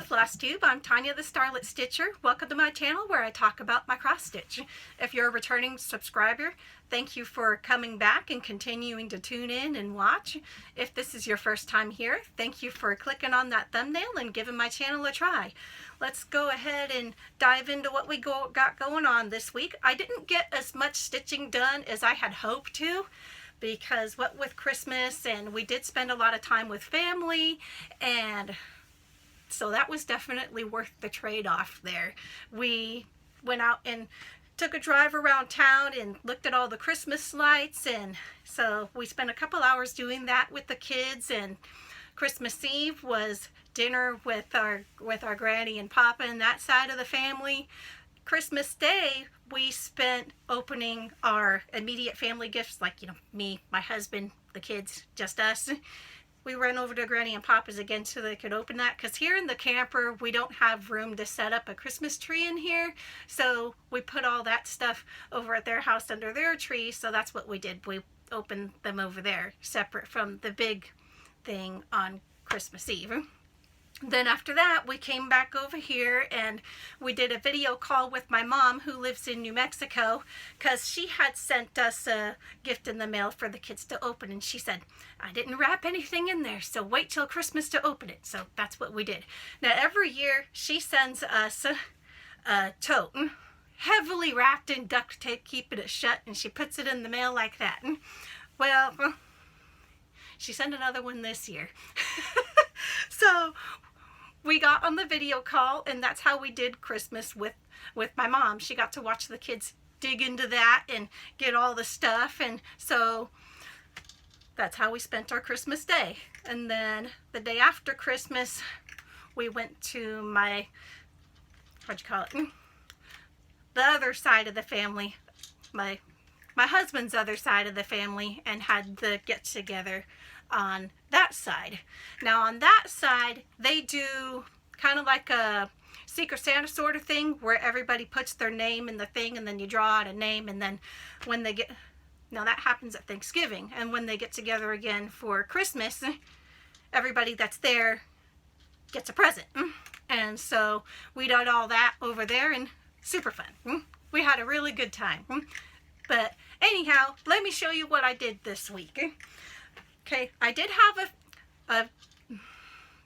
Flosstube. I'm Tanya the Starlit Stitcher. Welcome to my channel where I talk about my cross stitch. If you're a returning subscriber, thank you for coming back and continuing to tune in and watch. If this is your first time here, thank you for clicking on that thumbnail and giving my channel a try. Let's go ahead and dive into what we got going on this week. I didn't get as much stitching done as I had hoped to, because what with Christmas, and we did spend a lot of time with family, and so that was definitely worth the trade-off there. We went out and took a drive around town and looked at all the Christmas lights, and so we spent a couple hours doing that with the kids. And Christmas Eve was dinner with our granny and papa and that side of the family. Christmas Day we spent opening our immediate family gifts, like, you know, me, my husband, the kids, just us. We ran over to Granny and Papa's again so they could open that, because here in the camper we don't have room to set up a Christmas tree in here, so we put all that stuff over at their house under their tree. So that's what we did. We opened them over there separate from the big thing on Christmas Eve. Then after that we came back over here and we did a video call with my mom, who lives in New Mexico, because she had sent us a gift in the mail for the kids to open, and she said, I didn't wrap anything in there, so wait till Christmas to open it. So that's what we did. Now every year she sends us a tote heavily wrapped in duct tape, keeping it shut, and she puts it in the mail like that. Well, she sent another one this year. So we got on the video call, and that's how we did Christmas with my mom. She got to watch the kids dig into that and get all the stuff, and so that's how we spent our Christmas Day. And then the day after Christmas we went to my, the other side of the family, my husband's other side of the family, and had the get-together on that side. Now on that side they do kind of like a Secret Santa sort of thing, where everybody puts their name in the thing, and then you draw out a name, and then when they get, now that happens at Thanksgiving, and when they get together again for Christmas, everybody that's there gets a present. And so we did all that over there, and super fun. We had a really good time. But anyhow, let me show you what I did this week. Okay, I did have a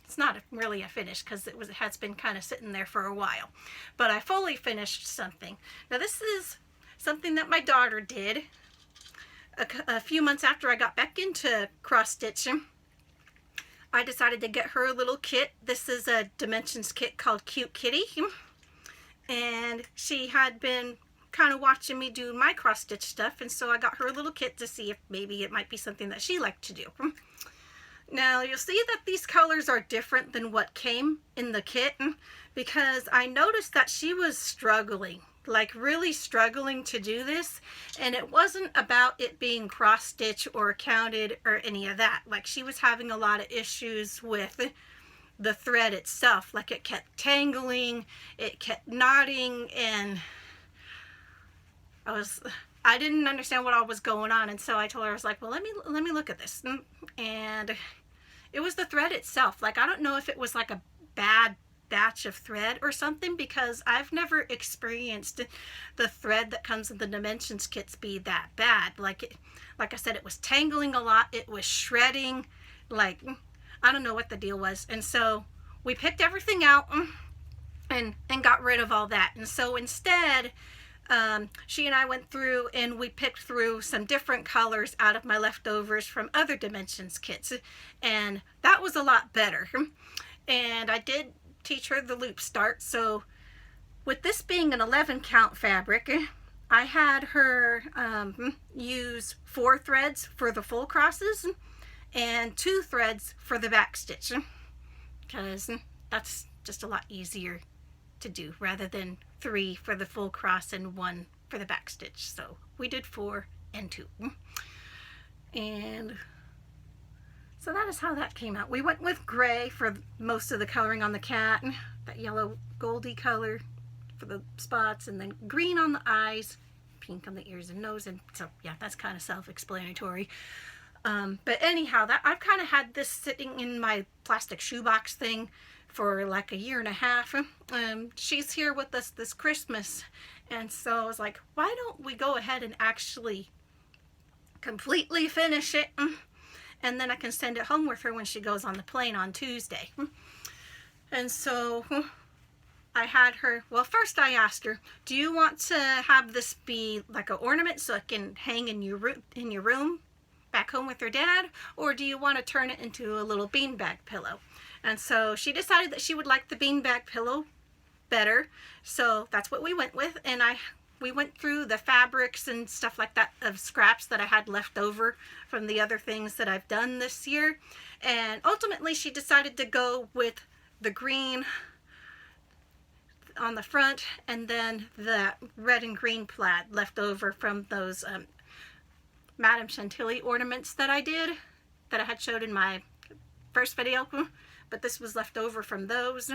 it's not really a finish, because it has been kind of sitting there for a while, but I fully finished something. Now this is something that my daughter did a few months after I got back into cross stitching. I decided to get her a little kit. This is a Dimensions kit called Cute Kitty, and she had been kind of watching me do my cross stitch stuff, and so I got her a little kit to see if maybe it might be something that she liked to do. Now you'll see that these colors are different than what came in the kit, because I noticed that she was struggling, like really struggling to do this, and it wasn't about it being cross stitch or counted or any of that. Like, she was having a lot of issues with the thread itself. Like, it kept tangling, it kept knotting, and I didn't understand what all was going on, and so I told her, I was like, well, let me look at this. And it was the thread itself. Like, I don't know if it was like a bad batch of thread or something, because I've never experienced the thread that comes in the Dimensions kits be that bad. Like I said, it was tangling a lot, it was shredding, like, I don't know what the deal was. And so we picked everything out and got rid of all that. And so instead, she and I went through and we picked through some different colors out of my leftovers from other Dimensions kits, and that was a lot better. And I did teach her the loop start. So with this being an 11 count fabric, I had her use 4 threads for the full crosses and 2 threads for the back stitch, because that's just a lot easier to do, rather than 3 for the full cross and 1 for the back stitch. So we did 4 and 2, and so that is how that came out. We went with gray for most of the coloring on the cat, that yellow goldy color for the spots, and then green on the eyes, pink on the ears and nose, and so yeah, that's kind of self-explanatory. But anyhow, that I've kind of had this sitting in my plastic shoebox thing for like a year and a half. She's here with us this Christmas, and so I was like, why don't we go ahead and actually completely finish it, and then I can send it home with her when she goes on the plane on Tuesday. And so I had her, well, first I asked her, do you want to have this be like an ornament so it can hang in your room back home with your dad, or do you want to turn it into a little beanbag pillow? And so she decided that she would like the beanbag pillow better, so that's what we went with. And we went through the fabrics and stuff like that of scraps that I had left over from the other things that I've done this year, and ultimately she decided to go with the green on the front, and then the red and green plaid left over from those Madame Chantilly ornaments that I did, that I had showed in my first video, but this was left over from those.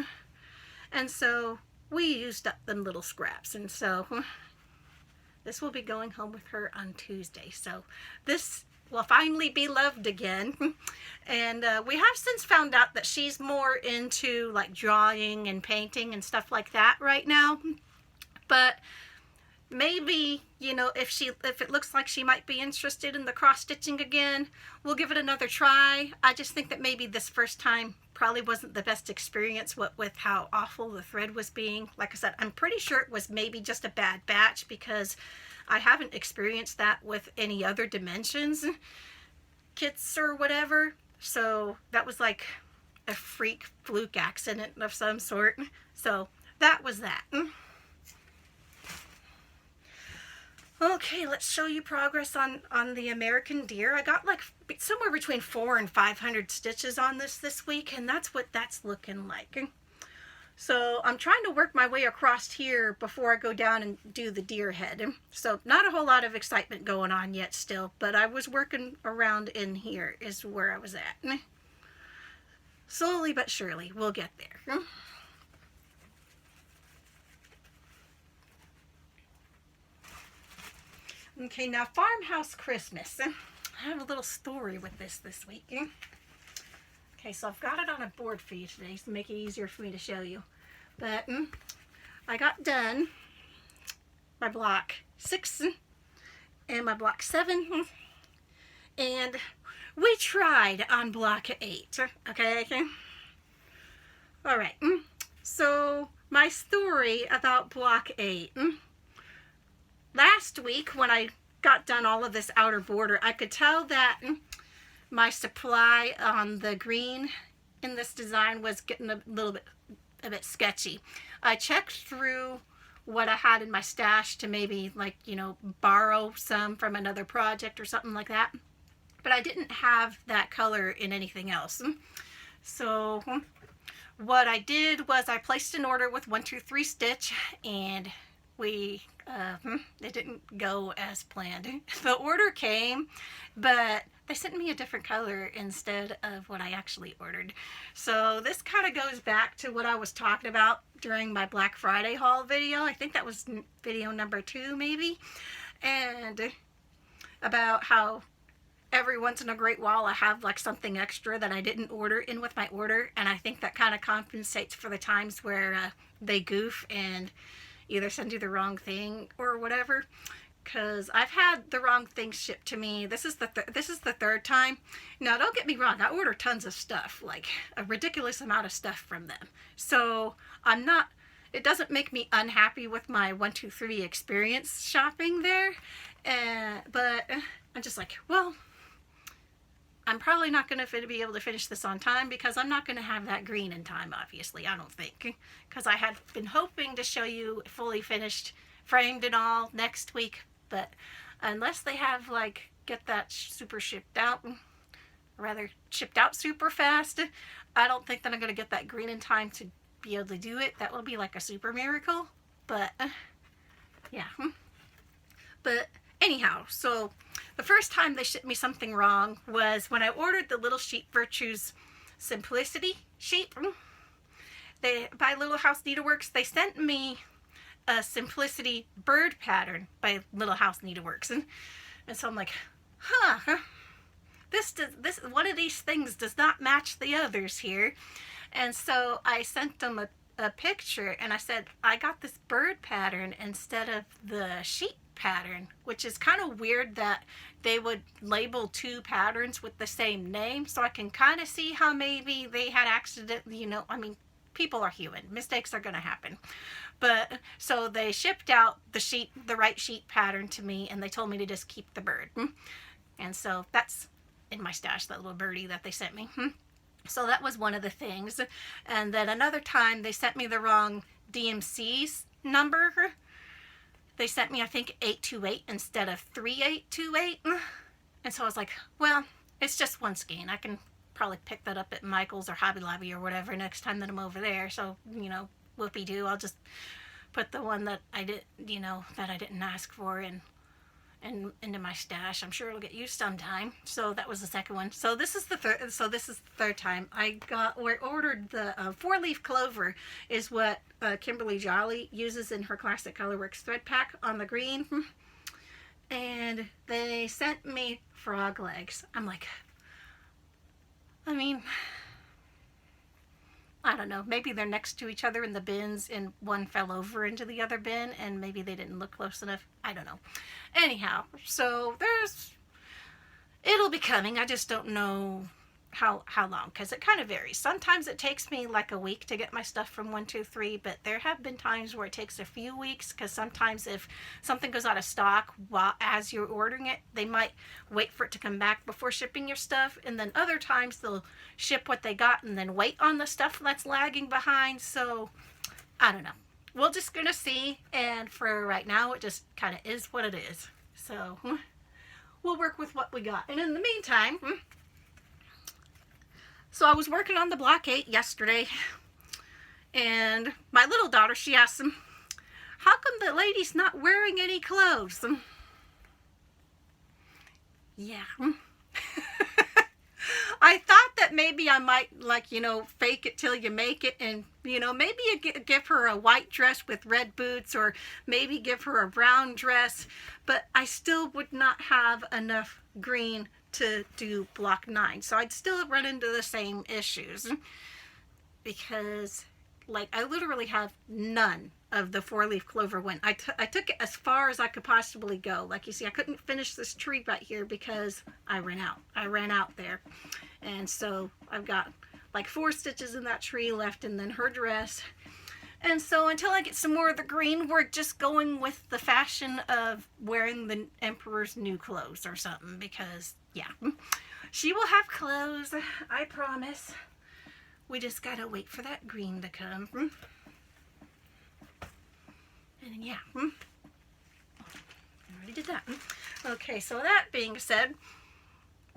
And so we used up them little scraps, and so this will be going home with her on Tuesday. So this will finally be loved again. And we have since found out that she's more into like drawing and painting and stuff like that right now. But maybe, you know, if it looks like she might be interested in the cross stitching again, we'll give it another try. I just think that maybe this first time probably wasn't the best experience, what with how awful the thread was being. Like I said, I'm pretty sure it was maybe just a bad batch, because I haven't experienced that with any other dimensions kits or whatever. So that was like a freak fluke accident of some sort. So that was that. Okay, let's show you progress on the American deer. I got like somewhere between 400 and 500 stitches on this week, and that's what that's looking like. So I'm trying to work my way across here before I go down and do the deer head. So not a whole lot of excitement going on yet still, but I was working around in here is where I was at. Slowly but surely, we'll get there. Okay, now Farmhouse Christmas. I have a little story with this week. Okay, so I've got it on a board for you today to make it easier for me to show you. But I got done my block 6 and my block 7, and we tried on block 8. Okay? Alright, so my story about block 8. Last week when I got done all of this outer border, I could tell that my supply on the green in this design was getting a bit sketchy. I checked through what I had in my stash to maybe, like, you know, borrow some from another project or something like that, but I didn't have that color in anything else. So what I did was I placed an order with 123 Stitch, and it didn't go as planned. The order came, but they sent me a different color instead of what I actually ordered. So this kind of goes back to what I was talking about during my Black Friday haul video. I think that was video number 2 maybe. And about how every once in a great while I have like something extra that I didn't order in with my order. And I think that kind of compensates for the times where they goof and either send you the wrong thing or whatever, because I've had the wrong thing shipped to me. This is the third time. Now, don't get me wrong, I order tons of stuff, like a ridiculous amount of stuff from them. So it doesn't make me unhappy with my 123 experience shopping there, but I'm just like, well, I'm probably not going to be able to finish this on time, because I'm not going to have that green in time, obviously, I don't think. Because I had been hoping to show you fully finished, framed and all, next week. But unless they have, like, get that super shipped out, or rather shipped out super fast, I don't think that I'm going to get that green in time to be able to do it. That will be like a super miracle. But, yeah. But anyhow, so the first time they shipped me something wrong was when I ordered the Little Sheep Virtues Simplicity sheep. By Little House Needleworks, they sent me a Simplicity bird pattern by Little House Needleworks, and so I'm like, this one of these things does not match the others here. And so I sent them a picture and I said, I got this bird pattern instead of the sheep pattern, which is kind of weird that they would label two patterns with the same name. So I can kind of see how maybe they had accidentally, I mean, people are human. Mistakes are going to happen. But so they shipped out the right sheep pattern to me, and they told me to just keep the bird. And so that's in my stash, that little birdie that they sent me. So that was one of the things. And then another time they sent me the wrong DMC's number. They sent me, I think, 828 instead of 3828. And so I was like, well, it's just one skein. I can probably pick that up at Michael's or Hobby Lobby or whatever next time that I'm over there. So, whoopee-doo. I'll just put the one that I did, that I didn't ask for and into my stash. I'm sure it'll get used sometime. So that was the second one. So this is the third. So this is the third time I ordered the 4-leaf clover. Is what Kimberly Jolly uses in her classic Colorworks thread pack on the green. And they sent me frog legs. I'm like, I mean, I don't know. Maybe they're next to each other in the bins and one fell over into the other bin and maybe they didn't look close enough. I don't know. Anyhow, so it'll be coming. I just don't know how long, because it kind of varies. Sometimes it takes me like a week to get my stuff from 123, but there have been times where it takes a few weeks, because sometimes if something goes out of stock as you're ordering it, they might wait for it to come back before shipping your stuff, and then other times they'll ship what they got and then wait on the stuff that's lagging behind. So I don't know. We're just gonna see, and for right now it just kind of is what it is. So we'll work with what we got. And in the meantime, so I was working on the Block 8 yesterday, and my little daughter, she asked him, how come the lady's not wearing any clothes? Yeah. I thought that maybe I might, fake it till you make it, and, maybe you give her a white dress with red boots, or maybe give her a brown dress, but I still would not have enough green to do Block 9. So I'd still run into the same issues, because, I literally have none of the 4-leaf clover one. I took it as far as I could possibly go. Like you see, I couldn't finish this tree right here because I ran out. I ran out there. And so I've got 4 stitches in that tree left, and then her dress. And so until I get some more of the green, we're just going with the fashion of wearing the Emperor's new clothes or something, because, yeah, she will have clothes, I promise. We just gotta wait for that green to come. And yeah, I already did that. Okay, so that being said,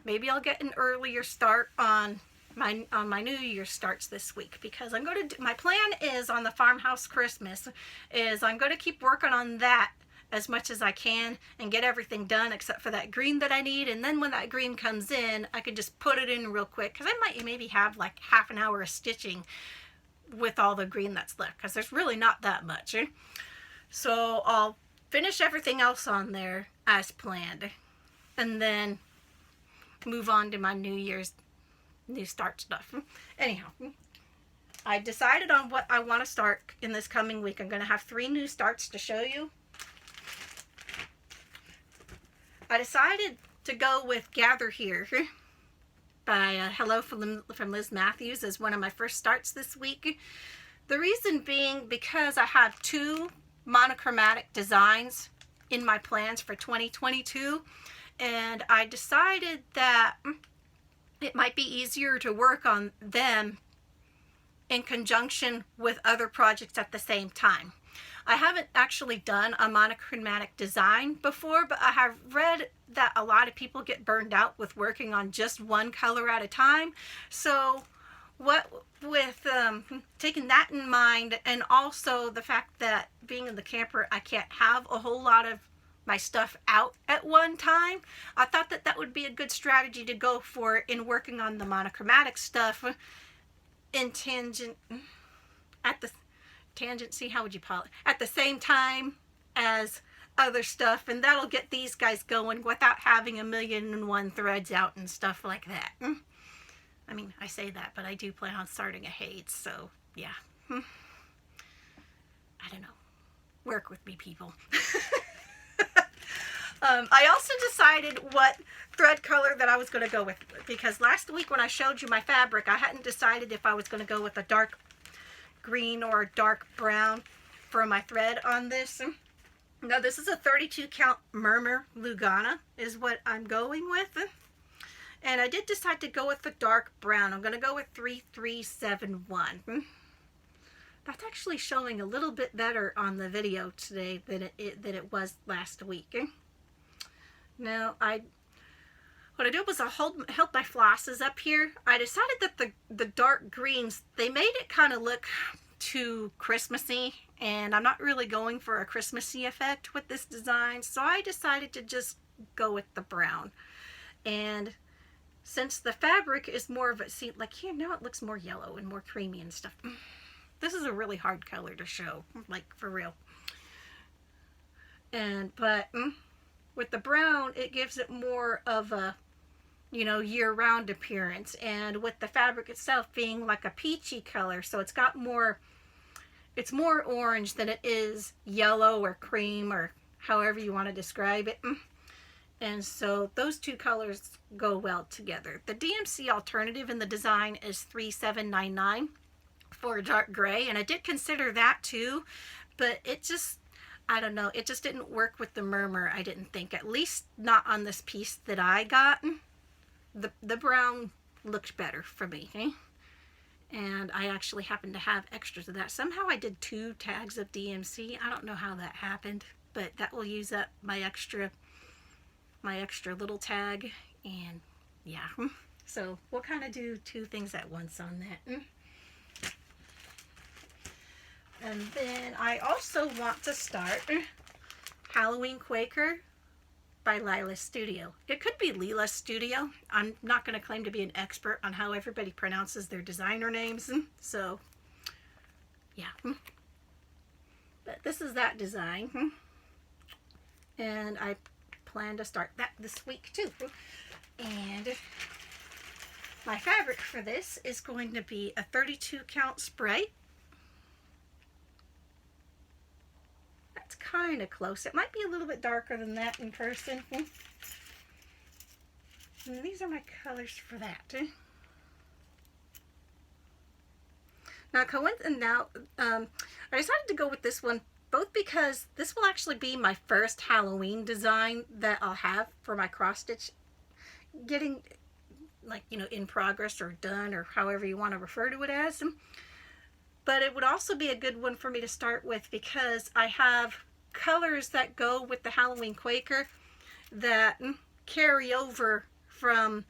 maybe I'll get an earlier start on my New Year's starts this week, because I'm going to my plan is on the Farmhouse Christmas is I'm going to keep working on that as much as I can and get everything done except for that green that I need, and then when that green comes in, I can just put it in real quick, because I might maybe have half an hour of stitching with all the green that's left, because there's really not that much. So I'll finish everything else on there as planned, and then move on to my New Year's new start stuff. Anyhow, I decided on what I want to start in this coming week. I'm going to have 3 new starts to show you. I decided to go with Gather Here by Hello from Liz Mathews as one of my first starts this week. The reason being because I have 2 monochromatic designs in my plans for 2022, and I decided that it might be easier to work on them in conjunction with other projects at the same time. I haven't actually done a monochromatic design before, but I have read that a lot of people get burned out with working on just one color at a time. So with taking that in mind, and also the fact that being in the camper, I can't have a whole lot of my stuff out at one time, I thought that would be a good strategy to go for in working on the monochromatic stuff in how would you call it, at the same time as other stuff, and that'll get these guys going without having 1,000,001 threads out and stuff like that. I mean, I say that, but I do plan on starting a haze, so yeah. I don't know. Work with me, people. I also decided what thread color that I was going to go with, because last week when I showed you my fabric, I hadn't decided if I was going to go with a dark green or a dark brown for my thread on this. Now this is a 32 count Murmur Lugana is what I'm going with. And I did decide to go with the dark brown. I'm going to go with 3371. That's actually showing a little bit better on the video today than it was last week. Now, what I did was I held my flosses up here. I decided that the dark greens, they made it kind of look too Christmassy, and I'm not really going for a Christmassy effect with this design, so I decided to just go with the brown. And since the fabric is more of a, see, like here now it looks more yellow and more creamy and stuff. This is a really hard color to show, like for real. But with the brown, it gives it more of a, you know, year-round appearance. And with the fabric itself being like a peachy color, so it's got more, it's more orange than it is yellow or cream or however you want to describe it. And so those two colors go well together. The DMC alternative in the design is 3799 for a dark gray, and I did consider that too, but it just, I don't know, it just didn't work with the Murmur, I didn't think, at least not on this piece that I got. The brown looked better for me, and I actually happened to have extras of that. Somehow I did 2 tags of DMC. I don't know how that happened, but that will use up my extra little tag, and yeah, so we'll kind of do 2 things at once on that. And then I also want to start Halloween Quaker by Lila Studio. It could be Lila Studio. I'm not going to claim to be an expert on how everybody pronounces their designer names, so yeah. But this is that design, and I plan to start that this week too. And my fabric for this is going to be a 32 count Sprite. That's kind of close. It might be a little bit darker than that in person. And these are my colors for that. Now, I decided to go with this one both because this will actually be my first Halloween design that I'll have for my cross stitch, getting, like, you know, in progress or done or however you want to refer to it as. But it would also be a good one for me to start with because I have colors that go with the Halloween Quaker that carry over from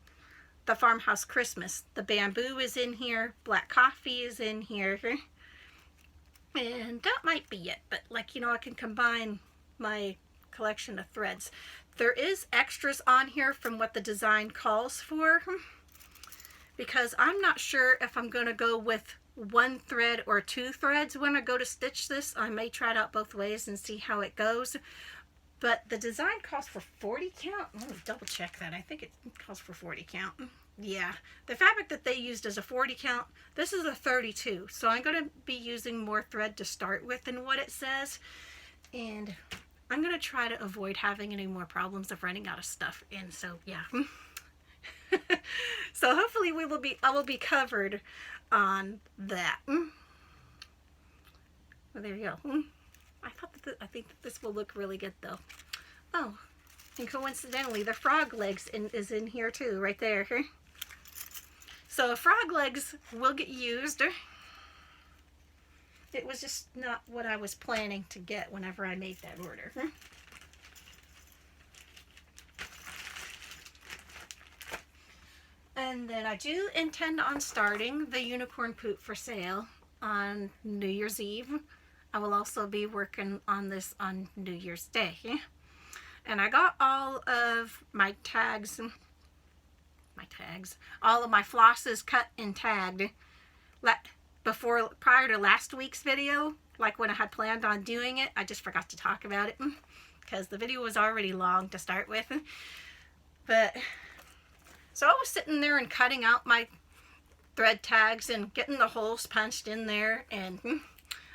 the Farmhouse Christmas. The bamboo is in here, black coffee is in here, and that might be it. But, like, you know, I can combine my collection of threads. There is extras on here from what the design calls for, because I'm not sure if I'm going to go with 1 thread or 2 threads when I go to stitch this. I may try it out both ways and see how it goes. But the design calls for 40 count. I'm going to double check that. I think it calls for 40 count. Yeah, the fabric that they used is a 40 count. This is a 32. So I'm going to be using more thread to start with than what it says. And I'm going to try to avoid having any more problems of running out of stuff. And so, yeah. So hopefully I will be covered on that. Well, there you go. I think that this will look really good though. Oh, and coincidentally, the frog legs is in here too, right there. So frog legs will get used. It was just not what I was planning to get whenever I made that order. And then I do intend on starting the unicorn poop for sale on New Year's Eve. I will also be working on this on New Year's Day. And I got all of my tags, all of my flosses cut and tagged prior to last week's video, like when I had planned on doing it. I just forgot to talk about it because the video was already long to start with. But so I was sitting there and cutting out my thread tags and getting the holes punched in there. And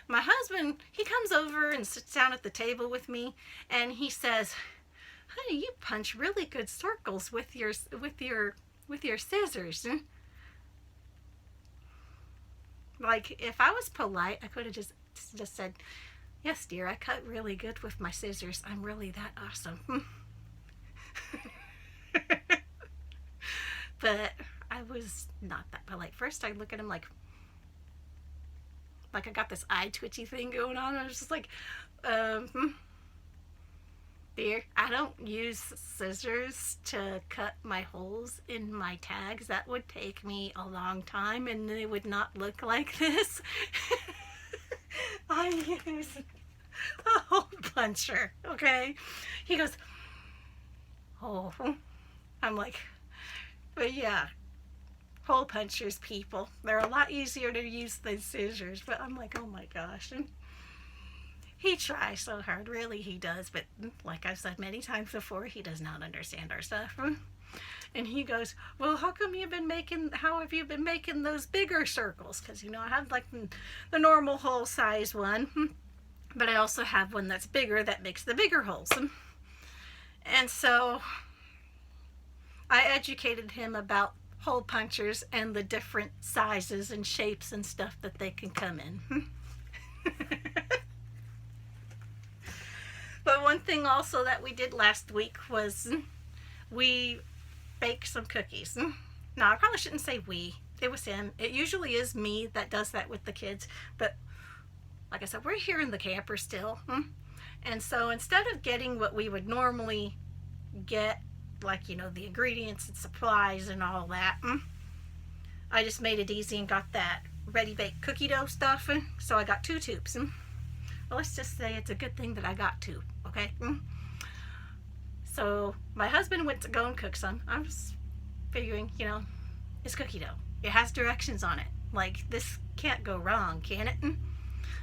my husband, he comes over and sits down at the table with me, and he says, "Honey, you punch really good circles with your scissors." Like, if I was polite, I could have just said, "Yes, dear, I cut really good with my scissors. I'm really that awesome." But I was not that polite. First, I look at him like I got this eye twitchy thing going on. I was just like, dear, I don't use scissors to cut my holes in my tags. That would take me a long time, and they would not look like this. I use a hole puncher, okay? He goes, "Oh." I'm like, but yeah, hole punchers, people, they're a lot easier to use than scissors. But I'm like, oh my gosh. And he tries so hard, really he does, but like I've said many times before, he does not understand our stuff. And he goes, "Well, how have you been making those bigger circles?" Because, you know, I have like the normal hole size one, but I also have one that's bigger that makes the bigger holes. And so I educated him about hole punchers and the different sizes and shapes and stuff that they can come in. But one thing also that we did last week was we baked some cookies. Now, I probably shouldn't say we. It was him. It usually is me that does that with the kids. But like I said, we're here in the camper still. And so instead of getting what we would normally get, like, you know, the ingredients and supplies and all that, I just made it easy and got that ready baked cookie dough stuff. So I got 2 tubes. Well, let's just say it's a good thing that I got 2, okay? So my husband went to go and cook some. I was figuring, you know, it's cookie dough. It has directions on it. Like, this can't go wrong, can it? And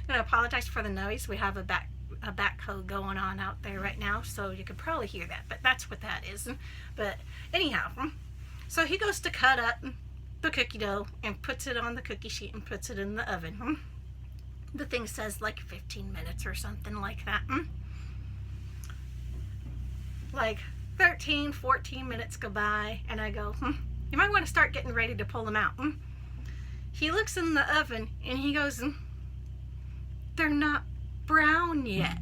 I apologize for the noise. We have a backhoe going on out there right now, so you could probably hear that, but that's what that is. But anyhow, so he goes to cut up the cookie dough and puts it on the cookie sheet and puts it in the oven. The thing says like 15 minutes or something like that. Like 13, 14 minutes go by, and I go, you might want to start getting ready to pull them out. He looks in the oven and he goes, "They're not brown yet."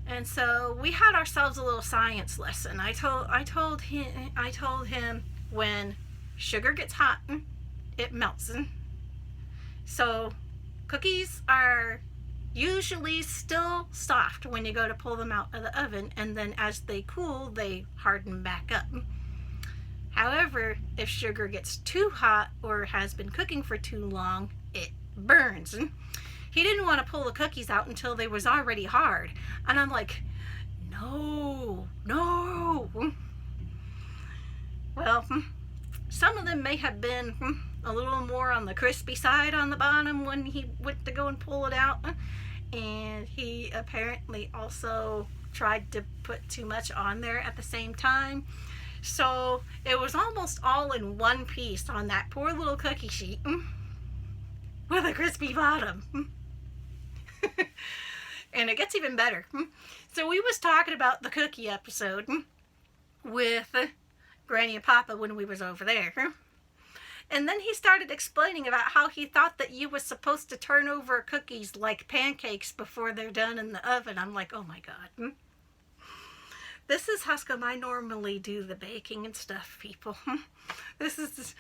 And so we had ourselves a little science lesson. I told him when sugar gets hot, it melts. So cookies are usually still soft when you go to pull them out of the oven, and then as they cool, they harden back up. However, if sugar gets too hot or has been cooking for too long, it burns. He didn't want to pull the cookies out until they was already hard. And I'm like, no. Well, some of them may have been a little more on the crispy side on the bottom when he went to go and pull it out. And he apparently also tried to put too much on there at the same time. So it was almost all in one piece on that poor little cookie sheet with a crispy bottom. And it gets even better. So we was talking about the cookie episode with Granny and Papa when we was over there. And then he started explaining about how he thought that you was supposed to turn over cookies like pancakes before they're done in the oven. I'm like, oh my God. This is how come I normally do the baking and stuff, people. This is...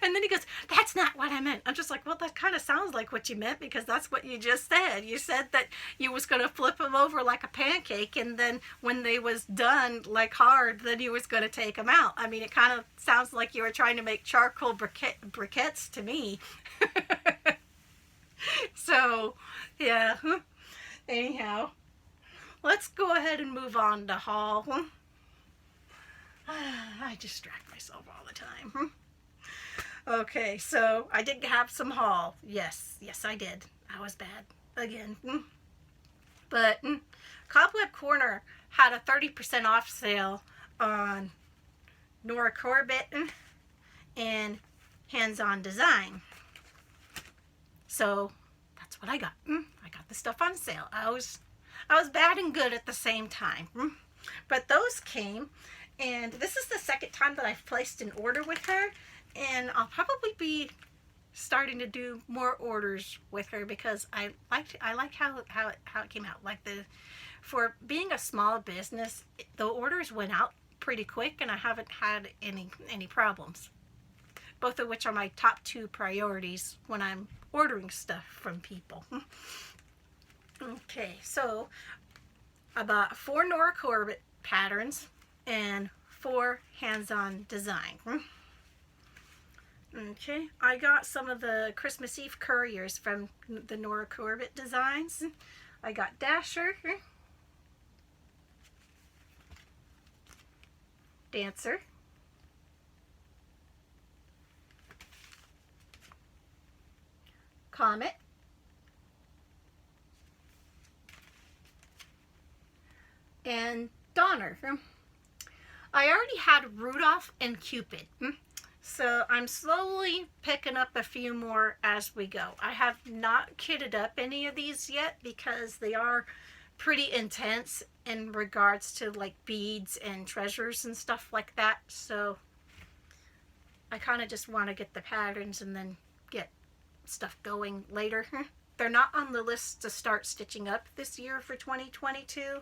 And then he goes, "That's not what I meant." I'm just like, well, that kind of sounds like what you meant, because that's what you just said. You said that you was going to flip them over like a pancake, and then when they was done like hard, then you was going to take them out. I mean, it kind of sounds like you were trying to make charcoal briquettes to me. So, yeah. Anyhow, let's go ahead and move on to haul. I distract myself all the time. Okay, so I did have some haul. Yes, I did. I was bad again. But Cobweb Corner had a 30% off sale on Nora Corbett and hands-on design. So that's what I got. I got the stuff on sale. I was bad and good at the same time. But those came, and this is the second time that I've placed an order with her, and I'll probably be starting to do more orders with her because I like how it came out. Like, for being a small business, the orders went out pretty quick, and I haven't had any problems. Both of which are my top 2 priorities when I'm ordering stuff from people. Okay, so I bought 4 Nora Corbett patterns and 4 hands-on design. Okay, I got some of the Christmas Eve Couriers from the Nora Corbett designs. I got Dasher, Dancer, Comet, and Donner. I already had Rudolph and Cupid, so I'm slowly picking up a few more as we go. I have not kitted up any of these yet because they are pretty intense in regards to like beads and treasures and stuff like that, so I kind of just want to get the patterns and then get stuff going later. They're not on the list to start stitching up this year for 2022,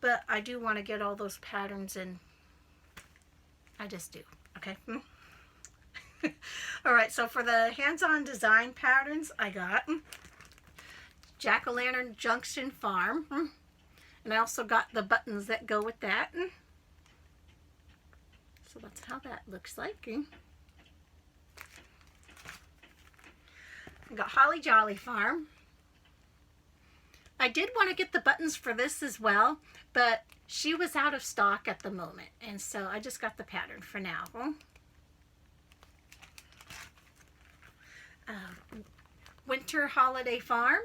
but I do want to get all those patterns in. I just do. Okay. Alright, so for the hands-on design patterns, I got Jack-O-Lantern Junction Farm, and I also got the buttons that go with that. So that's how that looks like. I got Holly Jolly Farm. I did want to get the buttons for this as well, but she was out of stock at the moment, and so I just got the pattern for now. Winter Holiday Farm.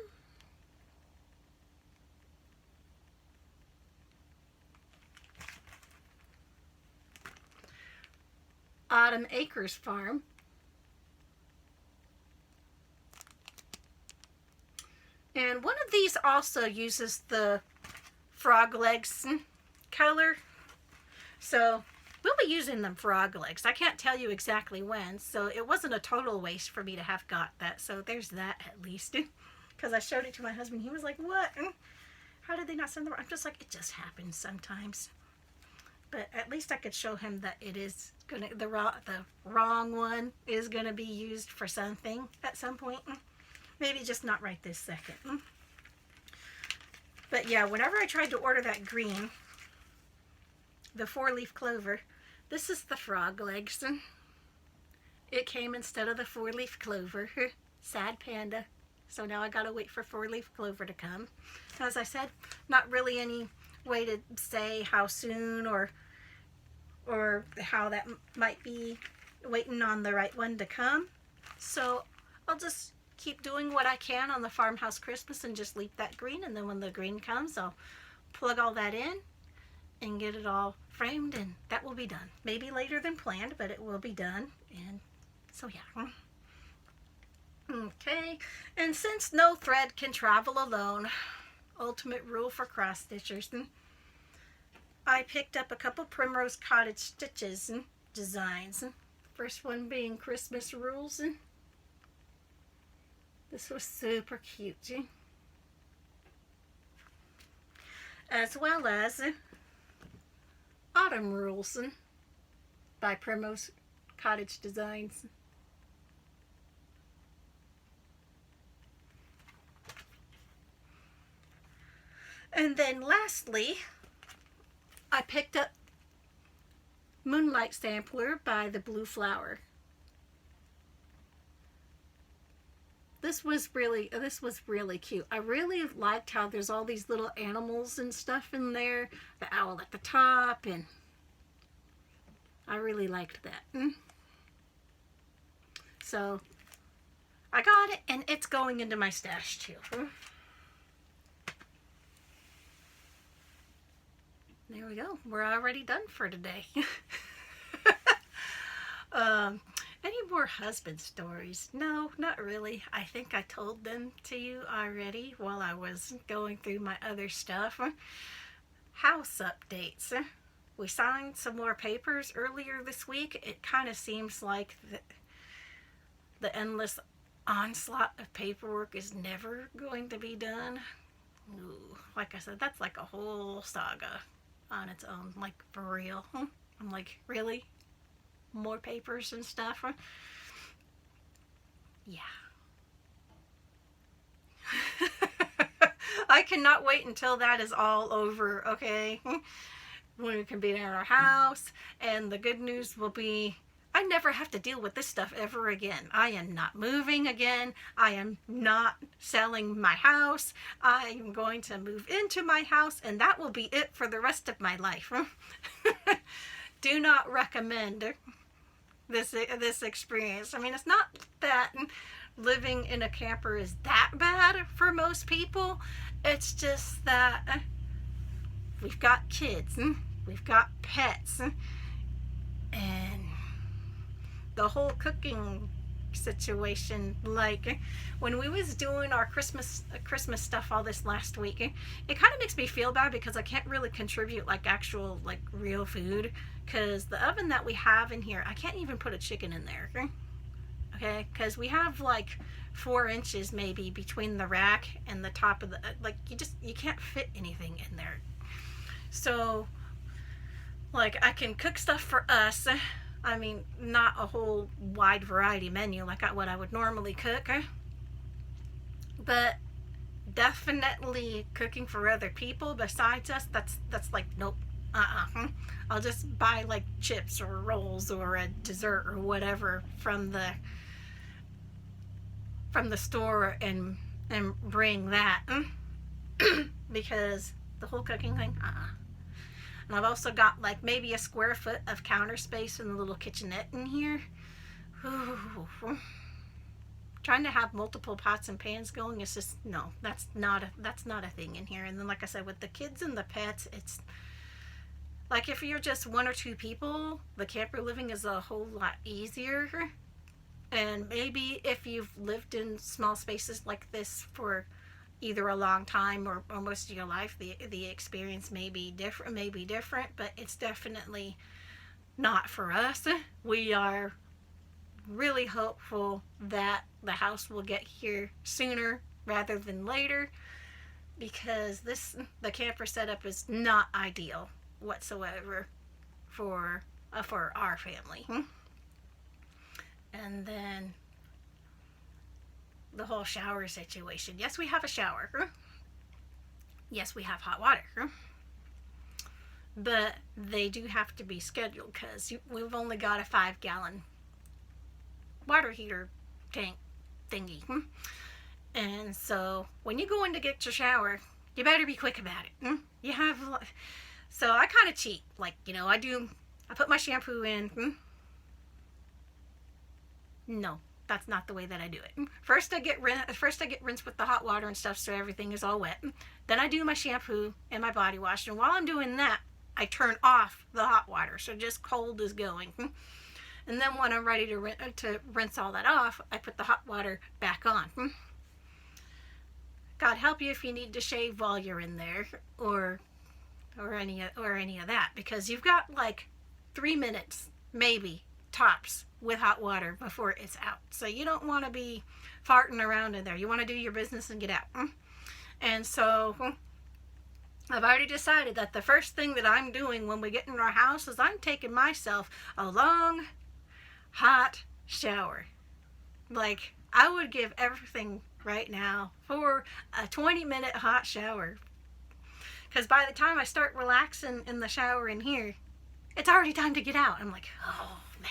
Autumn Acres Farm. And one of these also uses the frog legs color. So we'll be using them frog legs. I can't tell you exactly when, so it wasn't a total waste for me to have got that. So there's that at least. Because I showed it to my husband. He was like, what? How did they not send the... I'm just like, it just happens sometimes. But at least I could show him that it is gonna... The wrong one is gonna be used for something at some point. Maybe just not right this second. But yeah, whenever I tried to order that green, the 4-leaf clover, this is the frog legs. It came instead of the 4-leaf clover. Sad panda. So now I gotta wait for 4-leaf clover to come. As I said, not really any way to say how soon or how that might be waiting on the right one to come. So I'll just keep doing what I can on the Farmhouse Christmas and just leave that green, and then when the green comes, I'll plug all that in and get it all framed, and that will be done. Maybe later than planned, but it will be done. And so yeah. Okay, and since no thread can travel alone, ultimate rule for cross stitchers, I picked up a couple Primrose Cottage stitches and designs. First one being Christmas Rules. This was super cute. As well as Autumn Rules by Primrose Cottage Designs. And then lastly, I picked up Moonlight Sampler by the Blue Flower. This was really cute. I really liked how there's all these little animals and stuff in there. The owl at the top, and I really liked that. So I got it, and it's going into my stash too. There we go. We're already done for today. Any more husband stories? No, not really. I think I told them to you already while I was going through my other stuff. House updates. We signed some more papers earlier this week. It kind of seems like the endless onslaught of paperwork is never going to be done. Ooh, like I said, that's like a whole saga on its own, like for real. I'm like, really? More papers and stuff? Yeah. I cannot wait until that is all over, okay? When we can be in our house, and the good news will be I never have to deal with this stuff ever again. I am not moving again. I am not selling my house. I am going to move into my house, and that will be it for the rest of my life. Do not recommend this experience. I mean, it's not that living in a camper is that bad for most people. It's just that we've got kids, we've got pets, and the whole cooking situation, like when we was doing our Christmas stuff all this last week, it kind of makes me feel bad because I can't really contribute like actual like real food, because the oven that we have in here, I can't even put a chicken in there, okay, because we have like 4 inches maybe between the rack and the top of the, like you can't fit anything in there. So like I can cook stuff for us. I mean, not a whole wide variety menu like what I would normally cook, but definitely cooking for other people besides us, that's like, nope, I'll just buy like chips or rolls or a dessert or whatever from the store and bring that, because the whole cooking thing, And I've also got like maybe a square foot of counter space in the little kitchenette in here. Ooh. Trying to have multiple pots and pans going is just, no, that's not a thing in here. And then like I said, with the kids and the pets, it's like if you're just 1 or 2 people, the camper living is a whole lot easier. And maybe if you've lived in small spaces like this for either a long time or most of your life, the experience may be different, but it's definitely not for us. We are really hopeful that the house will get here sooner rather than later, because the camper setup is not ideal whatsoever for our family. And then the whole shower situation. Yes, we have a shower. Yes, we have hot water. But they do have to be scheduled because we've only got a 5-gallon water heater tank thingy. And so when you go in to get your shower, you better be quick about it. So I kind of cheat. Like, I put my shampoo in. No. That's not the way that I do it. First I get rinsed with the hot water and stuff so everything is all wet. Then I do my shampoo and my body wash. And while I'm doing that, I turn off the hot water so just cold is going. And then when I'm ready to rinse all that off, I put the hot water back on. God help you if you need to shave while you're in there or any of that, because you've got like 3 minutes maybe tops with hot water before it's out. So you don't want to be farting around in there. You want to do your business and get out. And so I've already decided that the first thing that I'm doing when we get in our house is I'm taking myself a long, hot shower. Like, I would give everything right now for a 20-minute hot shower. Because by the time I start relaxing in the shower in here, it's already time to get out. I'm like, oh, man.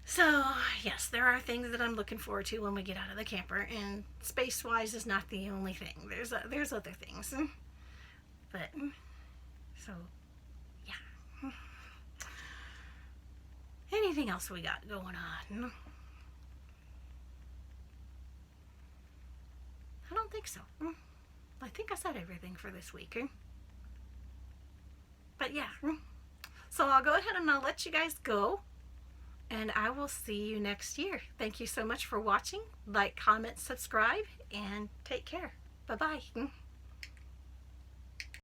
So, yes, there are things that I'm looking forward to when we get out of the camper, and space-wise is not the only thing. There's other things. But, so, yeah. Anything else we got going on? I don't think so. I think I said everything for this week. But But yeah, so I'll go ahead and I'll let you guys go. And I will see you next year. Thank you so much for watching. Like, comment, subscribe, and take care. Bye-bye.